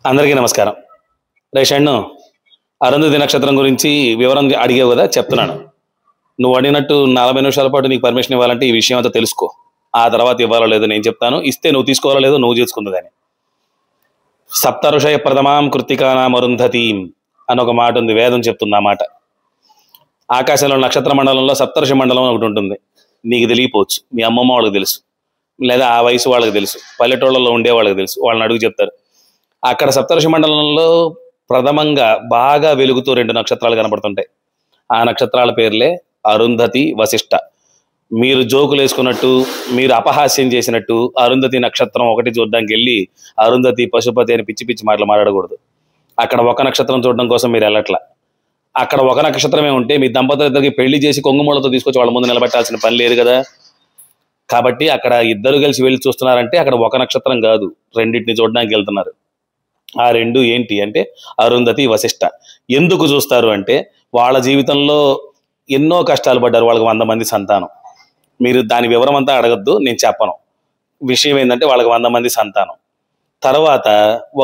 అందరికీ నమస్కారం. రేషన్ను అరుంధతి నక్షత్రం గురించి వివరం అడిగావు కదా, చెప్తున్నాను. నువ్వు అడిగినట్టు 40 నిమిషాల పాటు నీకు పర్మిషన్ ఇవ్వాలంటే ఈ విషయం అంతా తెలుసుకో. ఆ తర్వాత ఇవ్వాలో లేదో నేను చెప్తాను. ఇస్తే నువ్వు తీసుకోవాలో లేదో నువ్వు చేసుకుంది కానీ. సప్త ఋషయ ప్రథమాం కృత్తికానాం అరుంధతీం అని ఒక మాట ఉంది, వేదం చెప్తుంది ఆ మాట. ఆకాశంలో నక్షత్ర మండలంలో సప్తఋషి మండలం ఒకటి ఉంటుంది. నీకు తెలియపోవచ్చు, మీ అమ్మమ్మ వాళ్ళకి తెలుసు, లేదా ఆ వయసు వాళ్ళకి తెలుసు, పల్లెటూళ్ళలో ఉండే వాళ్ళకి తెలుసు, వాళ్ళని అడుగు చెప్తారు. అక్కడ సప్తఋషి మండలంలో ప్రథమంగా బాగా వెలుగుతూ 2 నక్షత్రాలు కనపడుతుంటాయి. ఆ నక్షత్రాల పేర్లే అరుంధతి, వశిష్ఠ. మీరు జోకులు వేసుకున్నట్టు, మీరు అపహాస్యం చేసినట్టు అరుంధతి నక్షత్రం ఒకటి చూడడానికి వెళ్ళి అరుంధతి పశుపతి అని పిచ్చి పిచ్చి మాటలు మాట్లాడకూడదు. అక్కడ ఒక నక్షత్రం చూడడం కోసం మీరు వెళ్ళట్లా. అక్కడ ఒక నక్షత్రమే ఉంటే మీ దంపతులిద్దరికి పెళ్లి చేసి కొంగుమూలతో తీసుకొచ్చి వాళ్ళ ముందు నిలబెట్టాల్సిన పని లేదు కదా. కాబట్టి అక్కడ ఇద్దరు కలిసి వెళ్ళి చూస్తున్నారంటే అక్కడ ఒక నక్షత్రం కాదు, రెండింటిని చూడడానికి వెళ్తున్నారు. ఆ రెండు ఏంటి అంటే అరుంధతి, వశిష్ఠ. ఎందుకు చూస్తారు అంటే వాళ్ళ జీవితంలో ఎన్నో కష్టాలు పడ్డారు, వాళ్ళకి 100 మంది సంతానం. మీరు దాని వివరం అంతా అడగద్దు, నేను చెప్పను. విషయం ఏంటంటే వాళ్ళకి 100 మంది సంతానం. తర్వాత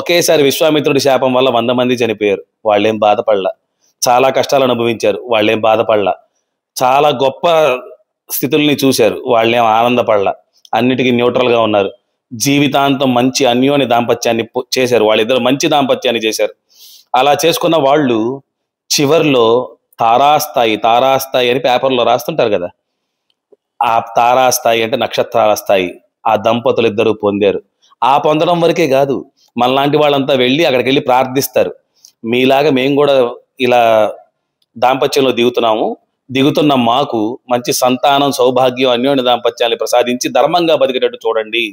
ఒకేసారి విశ్వామిత్రుడి శాపం వల్ల 100 మంది చనిపోయారు, వాళ్ళేం బాధపడలా. చాలా కష్టాలు అనుభవించారు, వాళ్ళేం బాధపడలా. చాలా గొప్ప స్థితుల్ని చూశారు, వాళ్ళేం ఆనందపడలా. అన్నిటికీ న్యూట్రల్గా ఉన్నారు. జీవితాంతం మంచి అన్యోన్య దాంపత్యాన్ని చేశారు, వాళ్ళిద్దరు మంచి దాంపత్యాన్ని చేశారు. అలా చేసుకున్న వాళ్ళు చివర్లో తారాస్థాయి, తారాస్థాయి అని పేపర్లో రాస్తుంటారు కదా, ఆ తారాస్థాయి అంటే నక్షత్రాల స్థాయి ఆ దంపతులు ఇద్దరు పొందారు. ఆ పొందడం వరకే కాదు, మనలాంటి వాళ్ళంతా వెళ్ళి అక్కడికి వెళ్ళి ప్రార్థిస్తారు. మీలాగా మేము కూడా ఇలా దాంపత్యంలో దిగుతున్న మాకు మంచి సంతానం, సౌభాగ్యం, అన్యోన్య దాంపత్యాన్ని ప్రసాదించి ధర్మంగా బతికేటట్టు చూడండి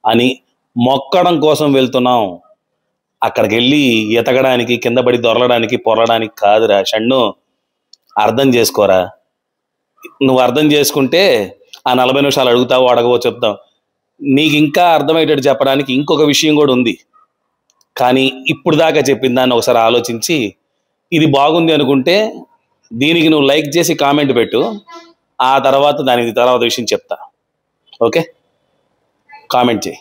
అని మొక్కడం కోసం వెళ్తున్నాం. అక్కడికి వెళ్ళి ఎతకడానికి, కింద పడి దొరలడానికి, పొరలడానికి కాదురా షಣ್ಣు. అర్థం చేసుకోరా. నువ్వు అర్థం చేసుకుంటే ఆ 40 నిమిషాలు అడుగుతావో అడగవో చెప్తాం. నీకు ఇంకా అర్థమయ్యేటట్టు చెప్పడానికి ఇంకొక విషయం కూడా ఉంది. కానీ ఇప్పుడు దాకా చెప్పిన దాన్ని ఒకసారి ఆలోచించి ఇది బాగుంది అనుకుంటే దీనికి నువ్వు లైక్ చేసి కామెంట్ పెట్టు. ఆ తర్వాత దానికి తర్వాత విషయం చెప్తా. ఓకే, కామెంట్ చేయి.